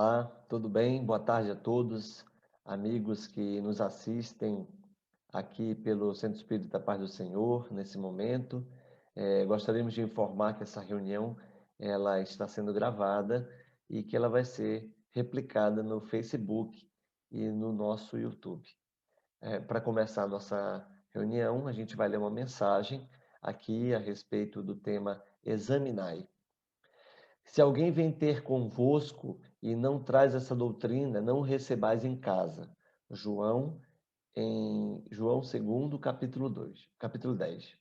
Olá, tudo bem? Boa tarde a todos, amigos que nos assistem aqui pelo Centro Espírita Paz do Senhor, nesse momento. Gostaríamos de informar que essa reunião ela está sendo gravada e que ela vai ser replicada no Facebook e no nosso YouTube. Para começar a nossa reunião, a gente vai ler uma mensagem aqui a respeito do tema Examinai. Se alguém vem ter convosco e não traz essa doutrina, não o recebais em casa. João, em João 2, capítulo 10.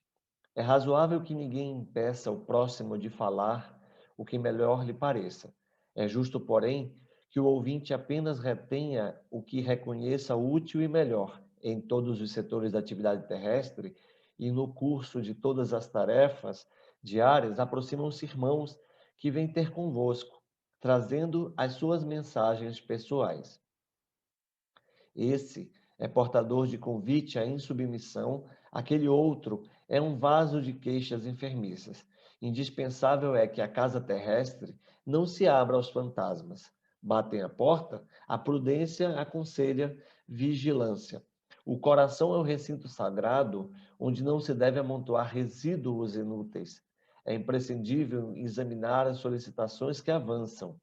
É razoável que ninguém impeça o próximo de falar o que melhor lhe pareça. É justo, porém, que o ouvinte apenas retenha o que reconheça útil e melhor em todos os setores da atividade terrestre e no curso de todas as tarefas diárias aproximam-se irmãos que vêm ter convosco, trazendo as suas mensagens pessoais. Esse é portador de convite à insubmissão, aquele outro é um vaso de queixas enfermiças. Indispensável é que a casa terrestre não se abra aos fantasmas. Batem a porta, a prudência aconselha vigilância. O coração é o recinto sagrado onde não se deve amontoar resíduos inúteis. É imprescindível examinar as solicitações que avançam.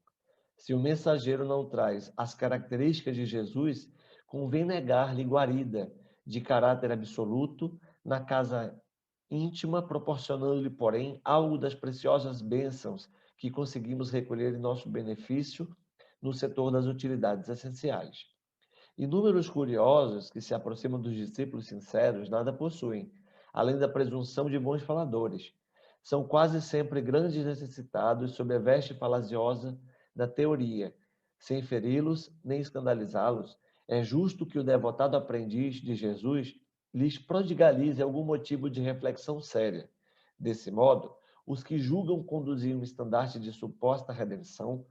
Se o mensageiro não traz as características de Jesus, convém negar-lhe guarida de caráter absoluto na casa íntima, proporcionando-lhe, porém, algo das preciosas bênçãos que conseguimos recolher em nosso benefício no setor das utilidades essenciais. Inúmeros curiosos que se aproximam dos discípulos sinceros nada possuem, além da presunção de bons faladores. São quase sempre grandes necessitados sob a veste falaciosa da teoria. Sem feri-los nem escandalizá-los, é justo que o devotado aprendiz de Jesus lhes prodigalize algum motivo de reflexão séria. Desse modo, os que julgam conduzir um estandarte de suposta redenção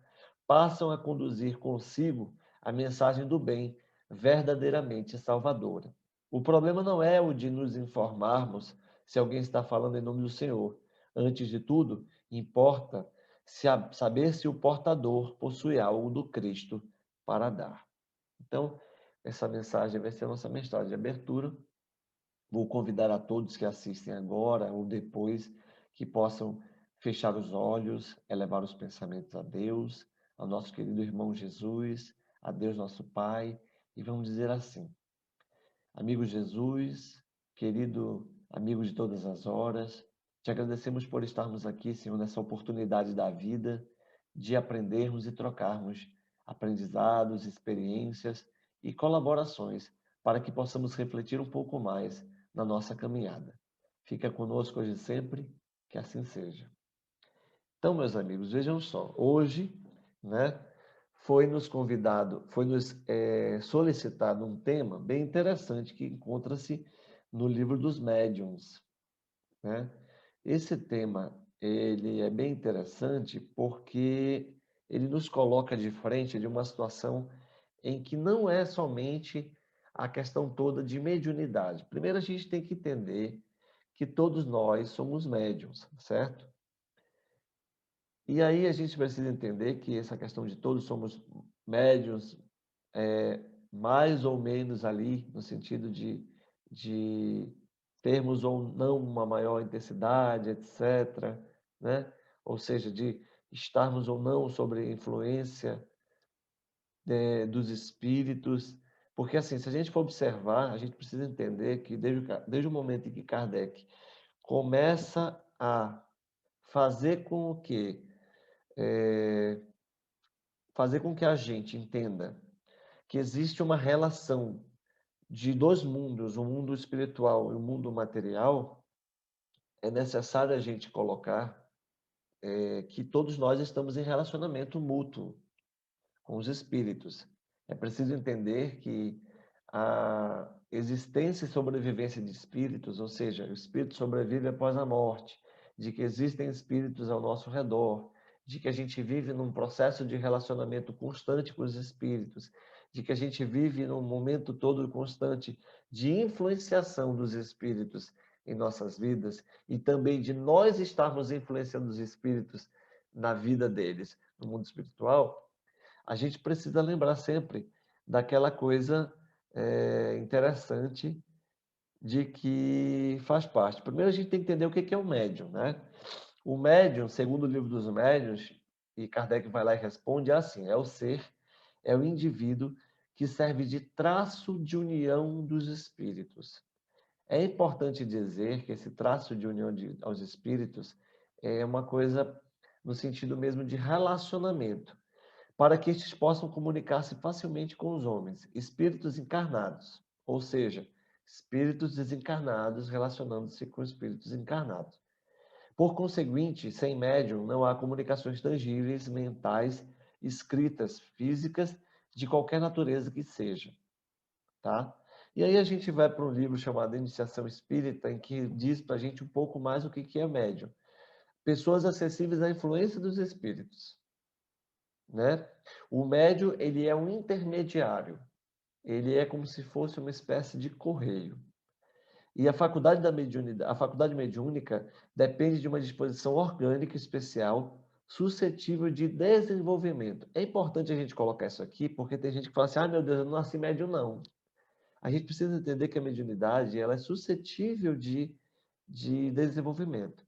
passam a conduzir consigo a mensagem do bem verdadeiramente salvadora. O problema não é o de nos informarmos se alguém está falando em nome do Senhor. Antes de tudo, importa saber se o portador possui algo do Cristo para dar. Então, essa mensagem vai ser a nossa mensagem de abertura. Vou convidar a todos que assistem agora ou depois que possam fechar os olhos, elevar os pensamentos a Deus, ao nosso querido irmão Jesus, a Deus nosso Pai, e vamos dizer assim: amigo Jesus, querido amigo de todas as horas, te agradecemos por estarmos aqui, Senhor, nessa oportunidade da vida de aprendermos e trocarmos aprendizados, experiências e colaborações para que possamos refletir um pouco mais na nossa caminhada. Fica conosco hoje e sempre, que assim seja. Então, meus amigos, vejam só, hoje, né, foi nos solicitado um tema bem interessante que encontra-se no livro dos Médiuns, né? Esse tema, ele é bem interessante porque ele nos coloca de frente de uma situação em que não é somente a questão toda de mediunidade. Primeiro, a gente tem que entender que todos nós somos médiuns, certo? E aí a gente precisa entender que essa questão de todos somos médiuns, é, mais ou menos ali, no sentido de termos ou não uma maior intensidade, etc., né? Ou seja, de estarmos ou não sob a influência dos espíritos. Porque, assim, se a gente for observar, a gente precisa entender que desde o momento em que Kardec começa a fazer com que é, fazer com que a gente entenda que existe uma relação de dois mundos, o mundo espiritual e o mundo material, é necessário a gente colocar que todos nós estamos em relacionamento mútuo com os espíritos. É preciso entender que a existência e sobrevivência de espíritos, ou seja, o espírito sobrevive após a morte, de que existem espíritos ao nosso redor, de que a gente vive num processo de relacionamento constante com os espíritos, de que a gente vive num momento todo constante de influenciação dos espíritos em nossas vidas e também de nós estarmos influenciando os espíritos na vida deles, no mundo espiritual. a gente precisa lembrar sempre daquela coisa interessante de que faz parte. Primeiro, a gente tem que entender o que é o médium, né? O médium, segundo o livro dos médiuns, e Kardec vai lá e responde, é assim: é o ser, é o indivíduo que serve de traço de união dos espíritos. É importante dizer que esse traço de união aos espíritos é uma coisa no sentido mesmo de relacionamento, para que estes possam comunicar-se facilmente com os homens, espíritos encarnados, ou seja, espíritos desencarnados relacionando-se com espíritos encarnados. Por conseguinte, sem médium não há comunicações tangíveis, mentais, escritas, físicas, de qualquer natureza que seja, tá? E aí a gente vai para um livro chamado Iniciação Espírita, em que diz para a gente um pouco mais o que é médium. Pessoas acessíveis à influência dos espíritos, né? O médium, ele é um intermediário. Ele é como se fosse uma espécie de correio. E a faculdade da mediunidade, a faculdade mediúnica depende de uma disposição orgânica especial suscetível de desenvolvimento. É importante a gente colocar isso aqui, porque tem gente que fala assim: "Ah, meu Deus, eu não nasci médium não". A gente precisa entender que a mediunidade, ela é suscetível de desenvolvimento.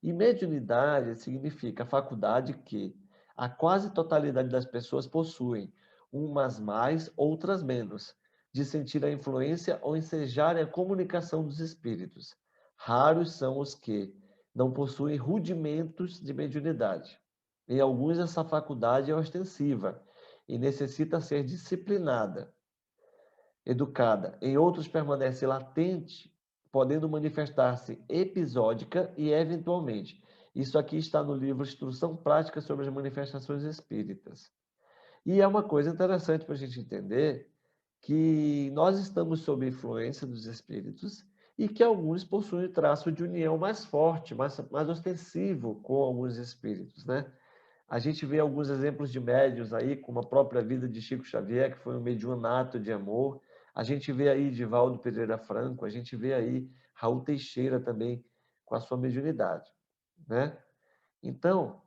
E mediunidade significa a faculdade que a quase totalidade das pessoas possuem, umas mais, outras menos, de sentir a influência ou ensejarem a comunicação dos espíritos. Raros são os que não possuem rudimentos de mediunidade. Em alguns, essa faculdade é ostensiva e necessita ser disciplinada, educada. Em outros, permanece latente, podendo manifestar-se episódica e eventualmente. Isso aqui está no livro Instrução Prática sobre as Manifestações Espíritas. E é uma coisa interessante para a gente entender que nós estamos sob influência dos espíritos e que alguns possuem traço de união mais forte, mais ostensivo com alguns espíritos, né? A gente vê alguns exemplos de médiuns aí, como a própria vida de Chico Xavier, que foi um mediunato de amor. A gente vê aí Divaldo Pereira Franco, a gente vê aí Raul Teixeira também com a sua mediunidade, né? Então,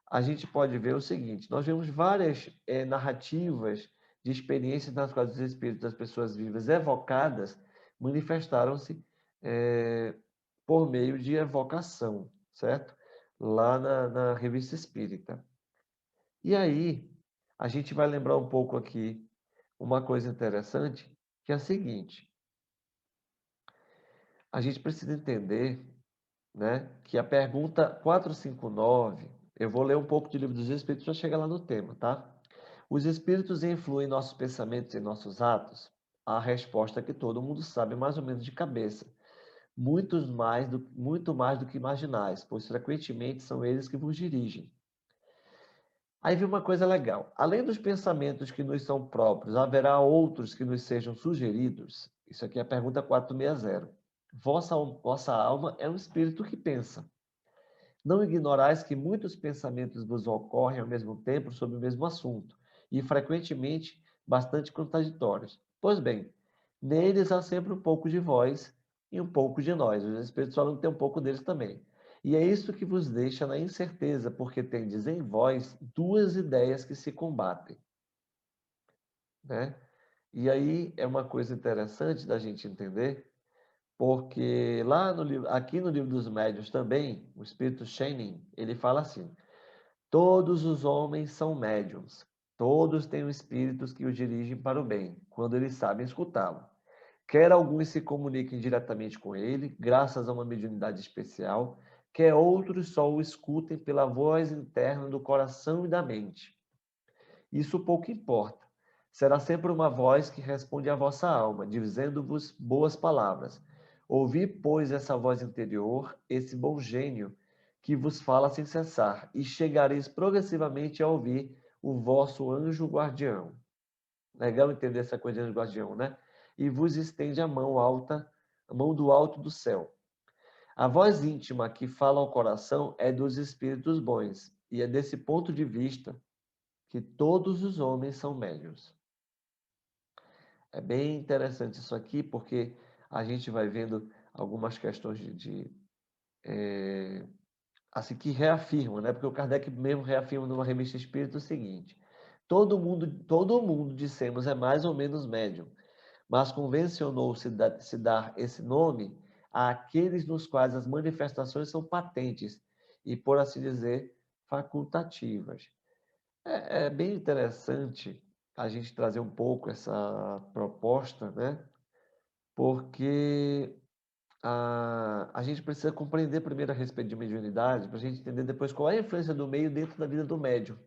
a gente pode ver o seguinte: nós vemos várias narrativas de experiências nas quais os espíritos das pessoas vivas evocadas manifestaram-se por meio de evocação, certo? Lá na Revista Espírita. E aí, a gente vai lembrar um pouco aqui uma coisa interessante, que é a seguinte: a gente precisa entender, né, que a pergunta 459, eu vou ler um pouco de Livro dos Espíritos para chegar lá no tema, tá? Os espíritos influem em nossos pensamentos e nossos atos? A resposta é que todo mundo sabe mais ou menos de cabeça. Muito mais do que imaginais, pois frequentemente são eles que vos dirigem. Aí vem uma coisa legal. Além dos pensamentos que nos são próprios, haverá outros que nos sejam sugeridos? Isso aqui é a pergunta 460. Vossa alma é um espírito que pensa. Não ignorais que muitos pensamentos vos ocorrem ao mesmo tempo sobre o mesmo assunto, e frequentemente bastante contraditórios. Pois bem, neles há sempre um pouco de vós e um pouco de nós. Os espíritos falam que tem um pouco deles também. E é isso que vos deixa na incerteza, porque tendes em vós duas ideias que se combatem, né? E aí é uma coisa interessante da gente entender, porque lá no livro, aqui no livro dos Médiuns também, o espírito Shenin, ele fala assim: todos os homens são médiums, todos têm espíritos que os dirigem para o bem, quando eles sabem escutá-lo. Quer alguns se comuniquem diretamente com ele, graças a uma mediunidade especial, quer outros só o escutem pela voz interna do coração e da mente. Isso pouco importa. Será sempre uma voz que responde à vossa alma, dizendo-vos boas palavras. Ouvi, pois, essa voz interior, esse bom gênio, que vos fala sem cessar, e chegareis progressivamente a ouvir o vosso anjo guardião. Legal entender essa coisa de anjo guardião, né? E vos estende a mão alta, a mão do alto do céu. A voz íntima que fala ao coração é dos espíritos bons, e é desse ponto de vista que todos os homens são médiuns. É bem interessante isso aqui, porque a gente vai vendo algumas questões assim, que reafirmam, né? Porque o Kardec mesmo reafirma numa revista espírita o seguinte: todo mundo, dissemos, é mais ou menos médium, mas convencionou-se se dar esse nome àqueles nos quais as manifestações são patentes e, por assim dizer, facultativas. É bem interessante a gente trazer um pouco essa proposta, né? Porque a gente precisa compreender primeiro a respeito de mediunidade, para a gente entender depois qual é a influência do meio dentro da vida do médium,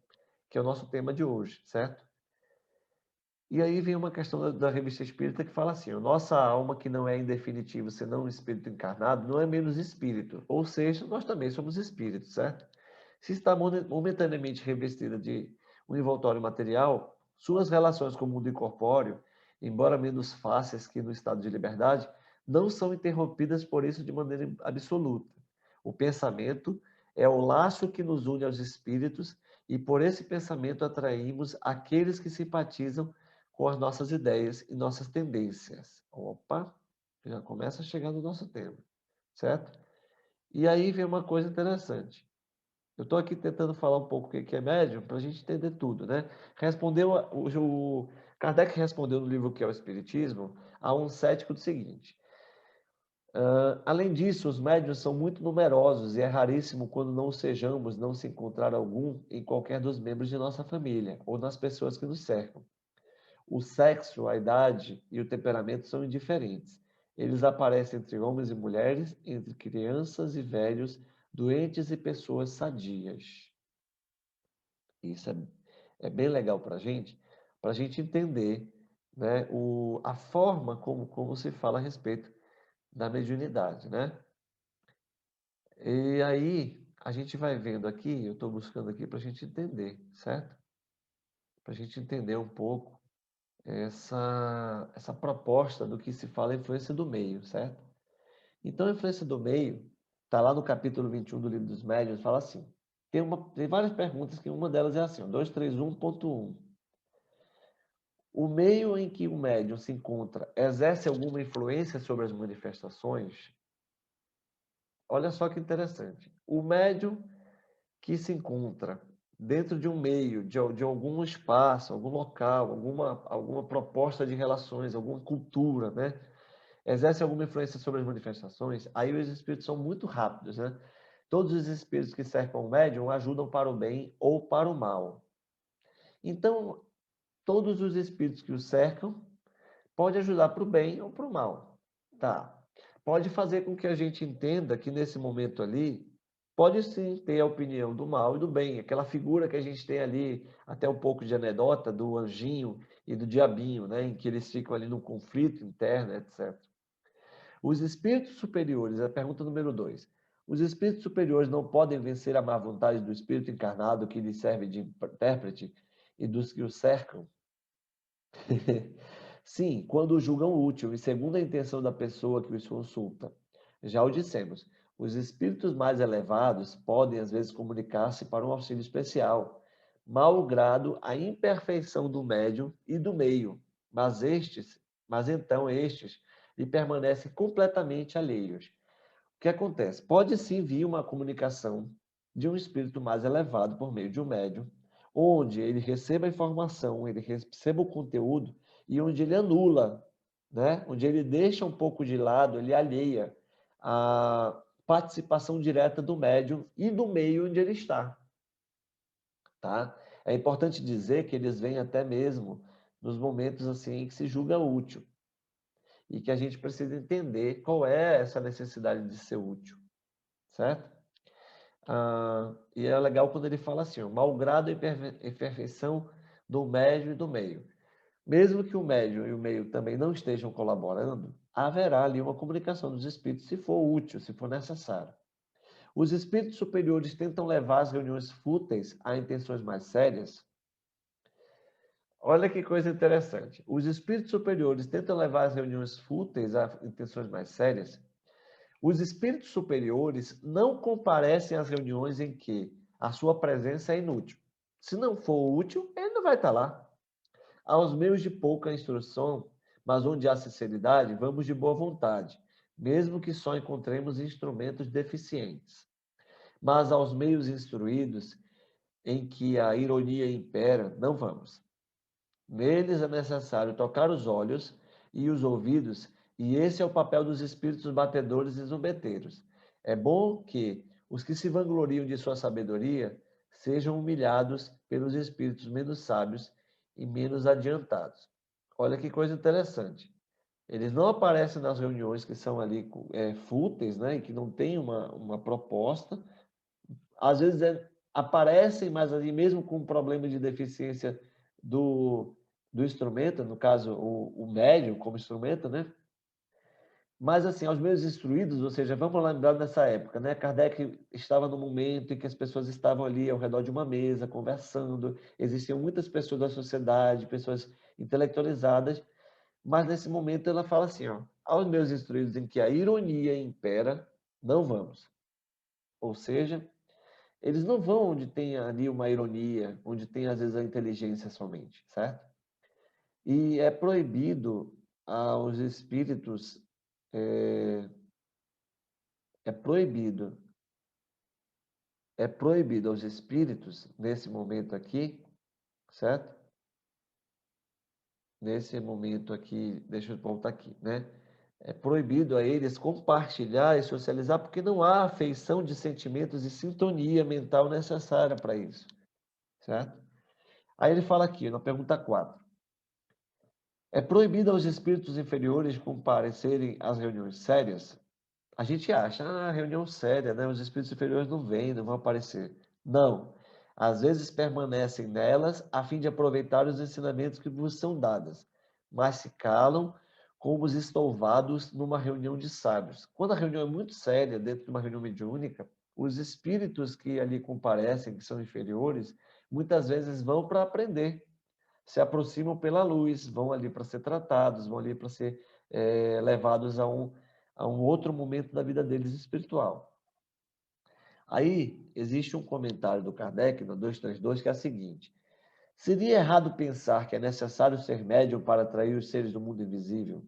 que é o nosso tema de hoje, certo? E aí vem uma questão da Revista Espírita que fala assim: a nossa alma, que não é em definitivo senão um espírito encarnado, não é menos espírito, ou seja, nós também somos espíritos, certo? Se está momentaneamente revestida de um envoltório material, suas relações com o mundo incorpóreo, embora menos fáceis que no estado de liberdade, não são interrompidas por isso de maneira absoluta. O pensamento é o laço que nos une aos espíritos e por esse pensamento atraímos aqueles que simpatizam com as nossas ideias e nossas tendências. Opa, já começa a chegar no nosso tema, certo? E aí vem uma coisa interessante. Eu estou aqui tentando falar um pouco o que é médium para a gente entender tudo, né? O Kardec respondeu no livro O que é o Espiritismo a um cético do seguinte: além disso, os médiuns são muito numerosos e é raríssimo quando não sejamos, não se encontrar algum em qualquer dos membros de nossa família ou nas pessoas que nos cercam. O sexo, a idade e o temperamento são indiferentes. Eles aparecem entre homens e mulheres, entre crianças e velhos, doentes e pessoas sadias. Isso é bem legal para a gente entender, né, a forma como se fala a respeito da mediunidade, né? E aí a gente vai vendo aqui, eu estou buscando aqui para a gente entender, certo? Para a gente entender um pouco essa proposta do que se fala a influência do meio, certo? Então, a influência do meio está lá no capítulo 21 do Livro dos Médiuns, fala assim, tem várias perguntas, que uma delas é assim, 231.1. O meio em que o médium se encontra exerce alguma influência sobre as manifestações? Olha só que interessante. O médium que se encontra dentro de um meio, de algum espaço, algum local, alguma proposta de relações, alguma cultura, né? Exerce alguma influência sobre as manifestações, aí os espíritos são muito rápidos, né? Todos os espíritos que cercam o médium ajudam para o bem ou para o mal. Então, todos os espíritos que o cercam podem ajudar para o bem ou para o mal. Tá. Pode fazer com que a gente entenda que nesse momento ali, pode sim ter a opinião do mal e do bem. Aquela figura que a gente tem ali, até um pouco de anedota, do anjinho e do diabinho, né? Em que eles ficam ali num conflito interno, etc. Os espíritos superiores, a pergunta número 2. Os espíritos superiores não podem vencer a má vontade do espírito encarnado que lhes serve de intérprete e dos que o cercam? Sim, quando o julgam útil e segundo a intenção da pessoa que os consulta. Já o dissemos, os espíritos mais elevados podem às vezes comunicar-se para um auxílio especial, malgrado a imperfeição do médium e do meio, mas então estes lhe permanecem completamente alheios. O que acontece? Pode sim vir uma comunicação de um espírito mais elevado por meio de um médium, onde ele receba a informação, ele receba o conteúdo e onde ele anula, né? Onde ele deixa um pouco de lado, ele alheia a participação direta do médium e do meio onde ele está, tá? É importante dizer que eles vêm até mesmo nos momentos assim que se julga útil e que a gente precisa entender qual é essa necessidade de ser útil, certo? E é legal quando ele fala assim, ó, malgrado a imperfeição do médio e do meio. Mesmo que o médio e o meio também não estejam colaborando, haverá ali uma comunicação dos espíritos se for útil, se for necessário. Os espíritos superiores tentam levar as reuniões fúteis a intenções mais sérias. Olha que coisa interessante. Os espíritos superiores tentam levar as reuniões fúteis a intenções mais sérias. Os espíritos superiores não comparecem às reuniões em que a sua presença é inútil. Se não for útil, ele não vai estar lá. Aos meios de pouca instrução, mas onde há sinceridade, vamos de boa vontade, mesmo que só encontremos instrumentos deficientes. Mas aos meios instruídos, em que a ironia impera, não vamos. Neles é necessário tocar os olhos e os ouvidos, e esse é o papel dos espíritos batedores e zombeteiros. É bom que os que se vangloriam de sua sabedoria sejam humilhados pelos espíritos menos sábios e menos adiantados. Olha que coisa interessante. Eles não aparecem nas reuniões que são ali fúteis, né, e que não têm uma proposta. Às vezes aparecem, mas ali mesmo com problema de deficiência do, do instrumento, no caso o médium como instrumento, né? Mas assim, aos meus instruídos, ou seja, vamos lembrar dessa época, né? Kardec estava no momento em que as pessoas estavam ali ao redor de uma mesa, conversando, existiam muitas pessoas da sociedade, pessoas intelectualizadas, mas nesse momento ela fala assim, ó, aos meus instruídos em que a ironia impera, não vamos. Ou seja, eles não vão onde tem ali uma ironia, onde tem às vezes a inteligência somente, certo? E é proibido aos espíritos, é, é proibido, é proibido aos espíritos, nesse momento aqui, certo? Nesse momento aqui, deixa eu voltar aqui, né? É proibido a eles compartilhar e socializar, porque não há afeição de sentimentos e sintonia mental necessária para isso, certo? Aí ele fala aqui, na pergunta 4. É proibido aos espíritos inferiores comparecerem às reuniões sérias? A gente acha, reunião séria, né? Os espíritos inferiores não vêm, não vão aparecer. Não. Às vezes permanecem nelas a fim de aproveitar os ensinamentos que vos são dados, mas se calam como os estouvados numa reunião de sábios. Quando a reunião é muito séria, dentro de uma reunião mediúnica, os espíritos que ali comparecem, que são inferiores, muitas vezes vão para aprender, se aproximam pela luz, vão ali para ser tratados, vão ali para ser levados a um outro momento da vida deles espiritual. Aí existe um comentário do Kardec, no 232, que é o seguinte: seria errado pensar que é necessário ser médium para atrair os seres do mundo invisível?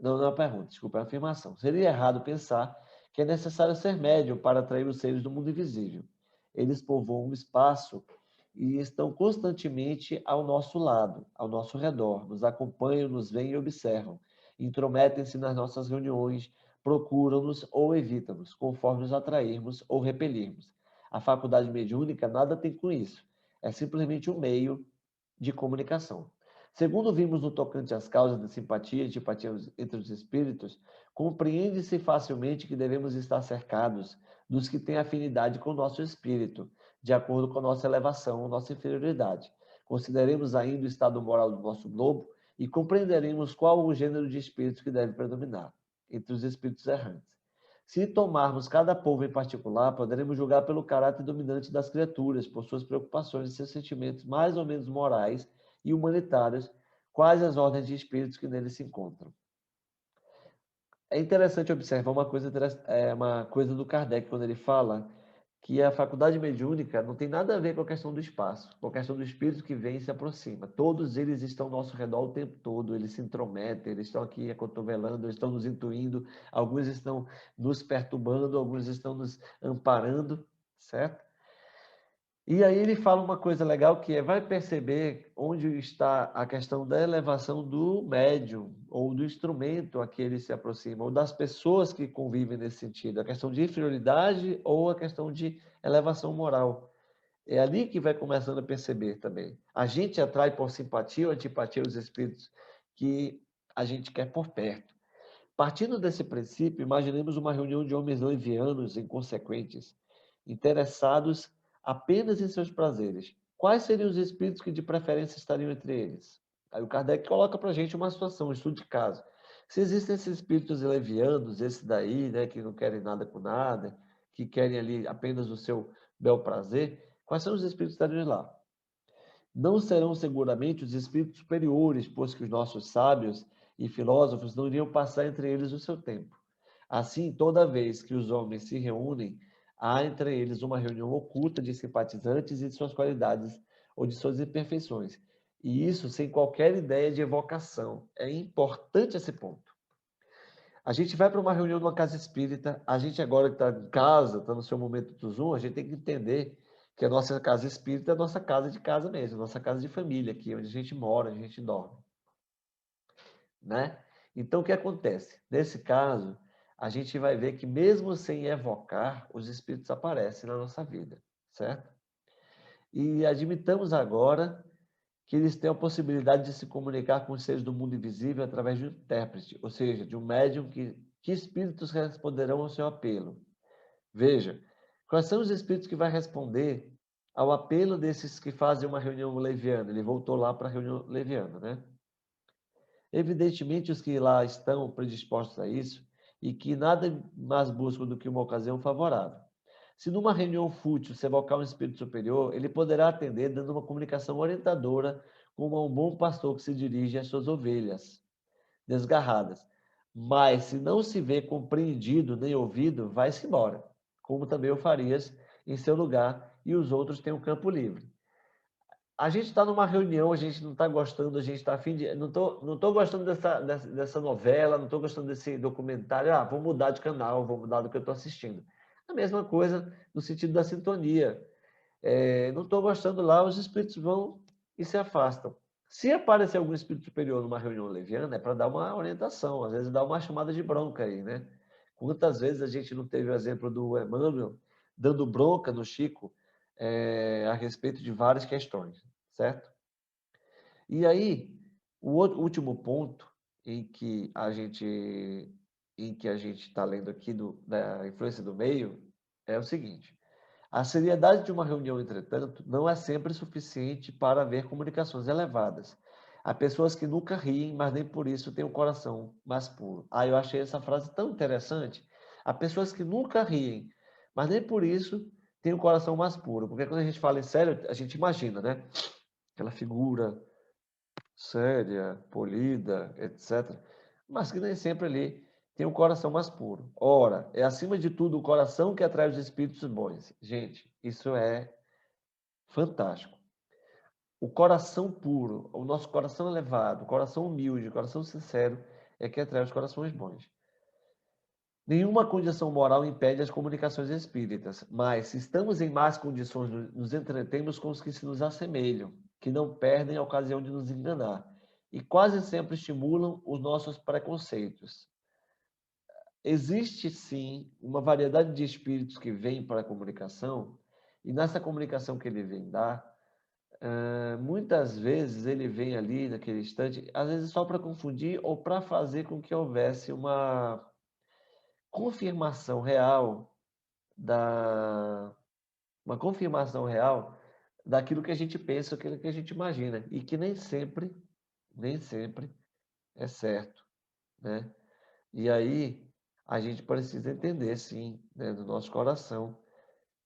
Não, não é uma pergunta, desculpa, é uma afirmação. Seria errado pensar que é necessário ser médium para atrair os seres do mundo invisível. Eles povoam o espaço e estão constantemente ao nosso lado, ao nosso redor, nos acompanham, nos veem e observam, intrometem-se nas nossas reuniões, procuram-nos ou evitam-nos, conforme nos atrairmos ou repelirmos. A faculdade mediúnica nada tem com isso, é simplesmente um meio de comunicação. Segundo vimos no tocante às causas de simpatia e antipatia entre os espíritos, compreende-se facilmente que devemos estar cercados dos que têm afinidade com o nosso espírito, de acordo com a nossa elevação, nossa inferioridade. Consideremos ainda o estado moral do nosso globo e compreenderemos qual o gênero de espíritos que deve predominar entre os espíritos errantes. Se tomarmos cada povo em particular, poderemos julgar pelo caráter dominante das criaturas, por suas preocupações e seus sentimentos mais ou menos morais e humanitários, quais as ordens de espíritos que neles se encontram. É interessante observar uma coisa do Kardec, quando ele fala que a faculdade mediúnica não tem nada a ver com a questão do espaço, com a questão do espírito que vem e se aproxima. Todos eles estão ao nosso redor o tempo todo, eles se intrometem, eles estão aqui acotovelando, eles estão nos intuindo, alguns estão nos perturbando, alguns estão nos amparando, certo? E aí ele fala uma coisa legal que é, vai perceber onde está a questão da elevação do médium, ou do instrumento a que ele se aproxima, ou das pessoas que convivem nesse sentido, a questão de inferioridade ou a questão de elevação moral. É ali que vai começando a perceber também. A gente atrai por simpatia ou antipatia os espíritos que a gente quer por perto. Partindo desse princípio, imaginemos uma reunião de homens levianos, inconsequentes, interessados apenas em seus prazeres. Quais seriam os espíritos que de preferência estariam entre eles? Aí o Kardec coloca para a gente uma situação, um estudo de caso. Se existem esses espíritos levianos, esse daí, né, que não querem nada com nada, que querem ali apenas o seu bel prazer, quais são os espíritos que estariam lá? Não serão seguramente os espíritos superiores, pois que os nossos sábios e filósofos não iriam passar entre eles o seu tempo. Assim, toda vez que os homens se reúnem, há entre eles uma reunião oculta de simpatizantes e de suas qualidades ou de suas imperfeições. E isso sem qualquer ideia de evocação. É importante esse ponto. A gente vai para uma reunião numa casa espírita, a gente agora que está em casa, está no seu momento do Zoom, a gente tem que entender que a nossa casa espírita é a nossa casa de casa mesmo, a nossa casa de família, aqui onde a gente mora, onde a gente dorme, né? Então, o que acontece? Nesse caso, a gente vai ver que mesmo sem evocar, os espíritos aparecem na nossa vida, certo? E admitamos agora que eles têm a possibilidade de se comunicar com os seres do mundo invisível através de um intérprete, ou seja, de um médium que espíritos responderão ao seu apelo. Veja, quais são os espíritos que vai responder ao apelo desses que fazem uma reunião leviana? Ele voltou lá para a reunião leviana, né? Evidentemente, os que lá estão predispostos a isso e que nada mais buscam do que uma ocasião favorável. Se numa reunião fútil se evocar um espírito superior, ele poderá atender dando uma comunicação orientadora como a um bom pastor que se dirige às suas ovelhas desgarradas. Mas se não se vê compreendido nem ouvido, vai-se embora, como também o farias em seu lugar e os outros têm o campo livre. A gente está numa reunião, a gente não está gostando, a gente está afim de. Não tô gostando dessa novela, não estou gostando desse documentário. Ah, vou mudar de canal, vou mudar do que eu estou assistindo. A mesma coisa no sentido da sintonia. Não estou gostando lá, os espíritos vão e se afastam. Se aparecer algum espírito superior numa reunião leviana, é para dar uma orientação, às vezes dá uma chamada de bronca aí, né? Quantas vezes a gente não teve o exemplo do Emmanuel dando bronca no Chico a respeito de várias questões, certo? E aí, o último ponto em que a gente está lendo aqui da influência do meio é o seguinte: a seriedade de uma reunião, entretanto, não é sempre suficiente para haver comunicações elevadas. Há pessoas que nunca riem, mas nem por isso têm o coração mais puro. Ah, eu achei essa frase tão interessante. Há pessoas que nunca riem, mas nem por isso têm o coração mais puro. Porque quando a gente fala em sério, a gente imagina, né? Aquela figura séria, polida, etc. Mas que nem sempre ali tem um coração mais puro. Ora, é acima de tudo o coração que atrai os espíritos bons. Gente, isso é fantástico. O coração puro, o nosso coração elevado, o coração humilde, o coração sincero é que atrai os corações bons. Nenhuma condição moral impede as comunicações espíritas, mas se estamos em más condições, nos entretemos com os que se nos assemelham, que não perdem a ocasião de nos enganar e quase sempre estimulam os nossos preconceitos. Existe, sim, uma variedade de espíritos que vêm para a comunicação, e nessa comunicação que ele vem dar, muitas vezes ele vem ali naquele instante, às vezes só para confundir ou para fazer com que houvesse uma confirmação real da uma confirmação real daquilo que a gente pensa, aquilo que a gente imagina, e que nem sempre é certo, né? E aí a gente precisa entender, sim, né, do nosso coração,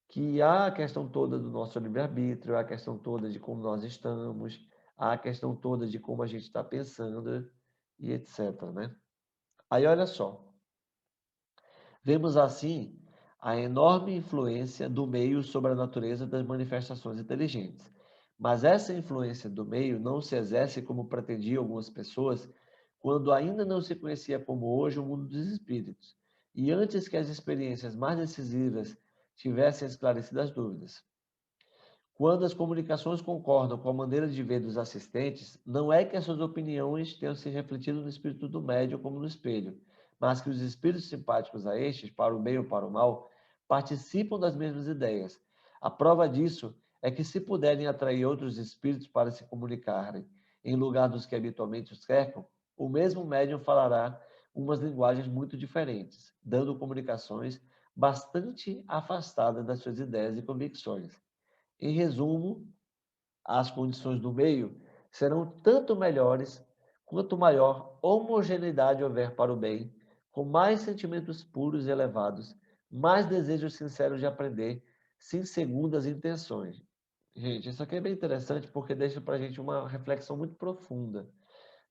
que há a questão toda do nosso livre-arbítrio, há a questão toda de como nós estamos, há a questão toda de como a gente está pensando e etc, né? Aí olha só, vemos assim a enorme influência do meio sobre a natureza das manifestações inteligentes. Mas essa influência do meio não se exerce como pretendiam algumas pessoas quando ainda não se conhecia como hoje o mundo dos espíritos, e antes que as experiências mais decisivas tivessem esclarecido as dúvidas. Quando as comunicações concordam com a maneira de ver dos assistentes, não é que as suas opiniões tenham se refletido no espírito do médium como no espelho, mas que os espíritos simpáticos a estes, para o bem ou para o mal, participam das mesmas ideias. A prova disso é que, se puderem atrair outros espíritos para se comunicarem em lugar dos que habitualmente os cercam, o mesmo médium falará umas linguagens muito diferentes, dando comunicações bastante afastadas das suas ideias e convicções. Em resumo, as condições do meio serão tanto melhores quanto maior homogeneidade houver para o bem, com mais sentimentos puros e elevados, mais desejos sinceros de aprender, sem segundas intenções. Gente, isso aqui é bem interessante porque deixa para a gente uma reflexão muito profunda.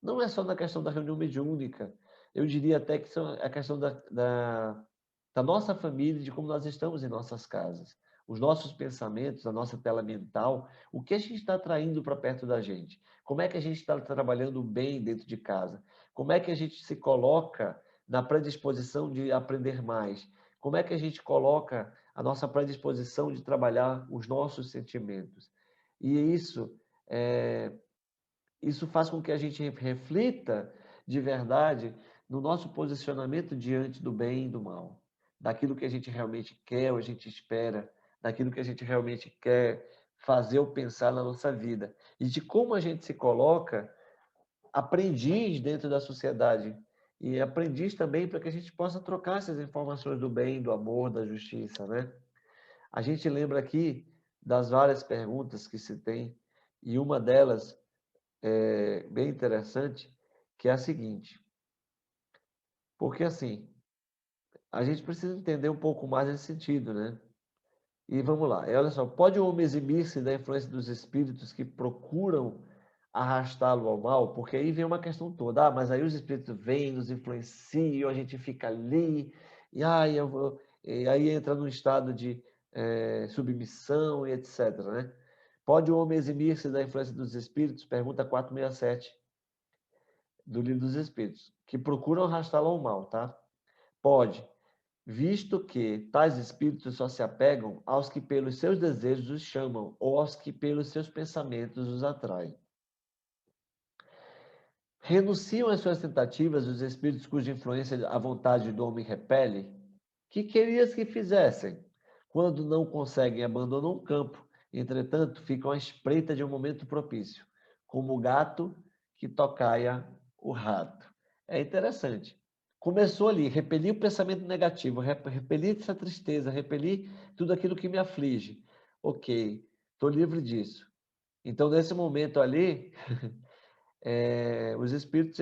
Não é só na questão da reunião mediúnica, eu diria até que isso é a questão da nossa família, de como nós estamos em nossas casas. Os nossos pensamentos, a nossa tela mental, o que a gente está atraindo para perto da gente? Como é que a gente está trabalhando bem dentro de casa? Como é que a gente se coloca na predisposição de aprender mais? Como é que a gente coloca a nossa predisposição de trabalhar os nossos sentimentos? E isso faz com que a gente reflita de verdade no nosso posicionamento diante do bem e do mal, daquilo que a gente realmente quer ou a gente espera, daquilo que a gente realmente quer fazer ou pensar na nossa vida, e de como a gente se coloca aprendiz dentro da sociedade e aprendiz também para que a gente possa trocar essas informações do bem, do amor, da justiça, né? A gente lembra aqui das várias perguntas que se tem e uma delas é bem interessante, que é a seguinte: porque assim, a gente precisa entender um pouco mais nesse sentido, né? E vamos lá, olha só, pode o homem eximir-se da influência dos espíritos que procuram arrastá-lo ao mal? Porque aí vem uma questão toda, mas aí os espíritos vêm, nos influenciam, a gente fica ali, e aí, e aí entra num estado de submissão e etc, né? Pode o homem eximir-se da influência dos espíritos? Pergunta 467 do Livro dos Espíritos, que procuram arrastá-lo ao mal, tá? Pode, visto que tais espíritos só se apegam aos que pelos seus desejos os chamam, ou aos que pelos seus pensamentos os atraem. Renunciam às suas tentativas os espíritos cuja influência a vontade do homem repele? Que querias que fizessem? Quando não conseguem, abandonam o campo. Entretanto, ficam à espreita de um momento propício, como o gato que tocaia o rato. É interessante. Começou ali, repelir o pensamento negativo, repelir essa tristeza, repelir tudo aquilo que me aflige. Ok, estou livre disso. Então, nesse momento ali, os espíritos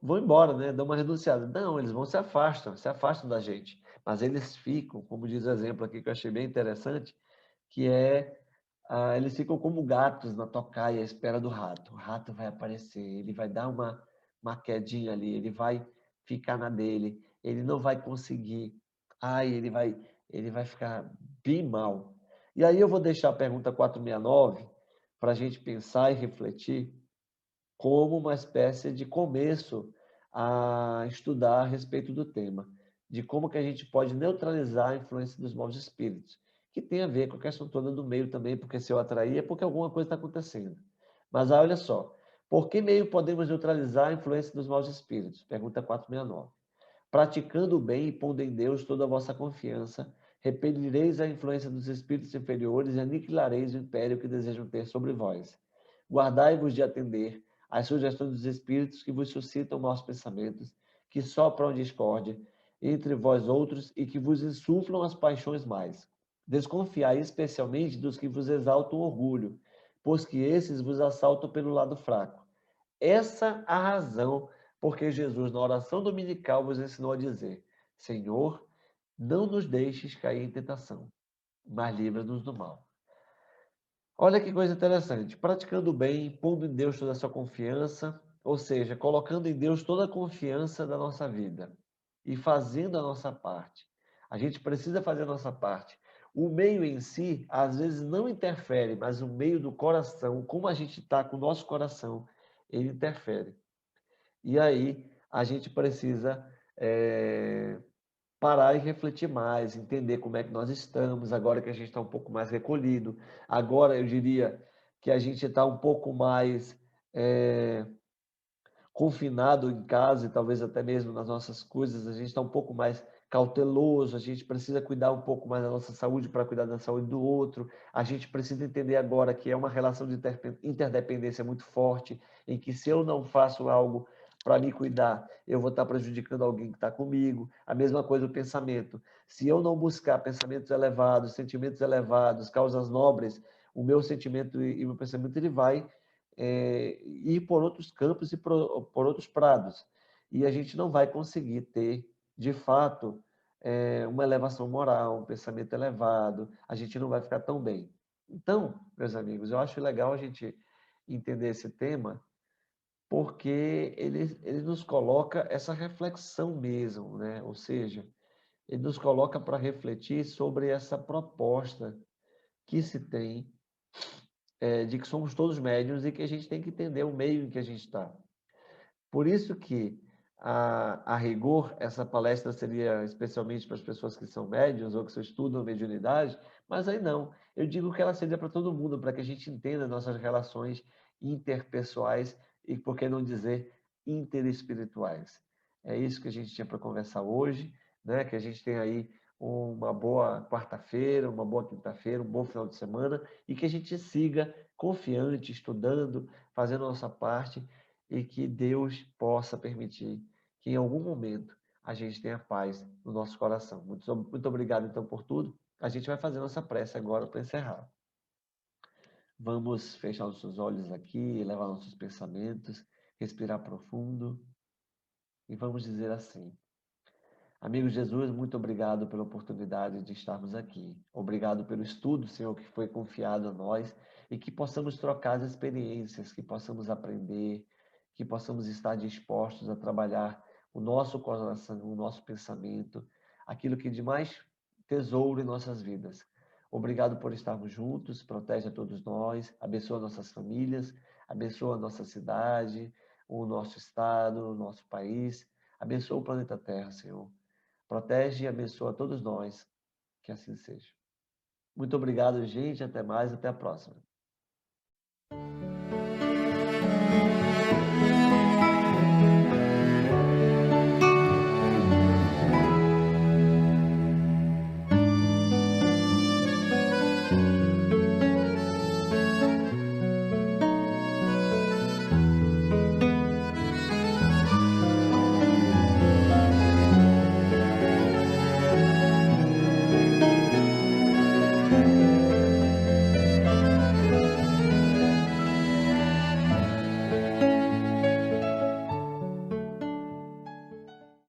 vão embora, né? Dão uma renunciada. Não, eles vão se afastam da gente. Mas eles ficam, como diz o exemplo aqui que eu achei bem interessante, que eles ficam como gatos na tocaia à espera do rato. O rato vai aparecer, ele vai dar uma quedinha ali, ele vai ficar na dele, ele não vai conseguir. Ai, ele vai ficar bem mal. E aí eu vou deixar a pergunta 469 para a gente pensar e refletir como uma espécie de começo a estudar a respeito do tema, de como que a gente pode neutralizar a influência dos maus espíritos, que tem a ver com a questão toda do meio também, porque se eu atrair é porque alguma coisa está acontecendo. Mas olha só, por que meio podemos neutralizar a influência dos maus espíritos? Pergunta 469. Praticando o bem e pondo em Deus toda a vossa confiança, repelireis a influência dos espíritos inferiores e aniquilareis o império que desejam ter sobre vós. Guardai-vos de atender às sugestões dos espíritos que vos suscitam maus pensamentos, que sopram discórdia entre vós outros e que vos insuflam as paixões mais. Desconfiai especialmente dos que vos exaltam o orgulho, pois que esses vos assaltam pelo lado fraco. Essa a razão porque Jesus, na oração dominical, vos ensinou a dizer: Senhor, não nos deixes cair em tentação, mas livra-nos do mal. Olha que coisa interessante. Praticando o bem, pondo em Deus toda a sua confiança, ou seja, colocando em Deus toda a confiança da nossa vida e fazendo a nossa parte. A gente precisa fazer a nossa parte. O meio em si, às vezes, não interfere, mas o meio do coração, como a gente está com o nosso coração, ele interfere. E aí a gente precisa parar e refletir mais, entender como é que nós estamos, agora que a gente está um pouco mais recolhido. Agora eu diria que a gente está um pouco mais confinado em casa e talvez até mesmo nas nossas coisas, a gente está um pouco mais cauteloso, a gente precisa cuidar um pouco mais da nossa saúde para cuidar da saúde do outro, a gente precisa entender agora que é uma relação de interdependência muito forte, em que se eu não faço algo para me cuidar, eu vou estar prejudicando alguém que está comigo. A mesma coisa o pensamento. Se eu não buscar pensamentos elevados, sentimentos elevados, causas nobres, o meu sentimento e o meu pensamento ele vai ir por outros campos e por outros prados. E a gente não vai conseguir ter, de fato, uma elevação moral, um pensamento elevado, a gente não vai ficar tão bem. Então, meus amigos, eu acho legal a gente entender esse tema, porque ele nos coloca essa reflexão mesmo, né? Ou seja, ele nos coloca para refletir sobre essa proposta que se tem de que somos todos médiuns e que a gente tem que entender o meio em que a gente está. Por isso que a rigor, essa palestra seria especialmente para as pessoas que são médiuns ou que estudam mediunidade, mas aí não. Eu digo que ela seja para todo mundo, para que a gente entenda nossas relações interpessoais e, por que não dizer, interespirituais. É isso que a gente tinha para conversar hoje, né? Que a gente tenha aí uma boa quarta-feira, uma boa quinta-feira, um bom final de semana e que a gente siga confiante, estudando, fazendo a nossa parte e que Deus possa permitir que em algum momento a gente tenha paz no nosso coração. Muito obrigado então por tudo. A gente vai fazer nossa prece agora para encerrar. Vamos fechar os nossos olhos aqui, levar nossos pensamentos, respirar profundo e vamos dizer assim: amigo Jesus, muito obrigado pela oportunidade de estarmos aqui. Obrigado pelo estudo, Senhor, que foi confiado a nós e que possamos trocar as experiências, que possamos aprender, que possamos estar dispostos a trabalhar o nosso coração, o nosso pensamento, aquilo que de mais tesouro em nossas vidas. Obrigado por estarmos juntos, protege a todos nós, abençoa nossas famílias, abençoa a nossa cidade, o nosso estado, o nosso país, abençoa o planeta Terra, Senhor. Protege e abençoa todos nós. Que assim seja. Muito obrigado, gente. Até mais. Até a próxima.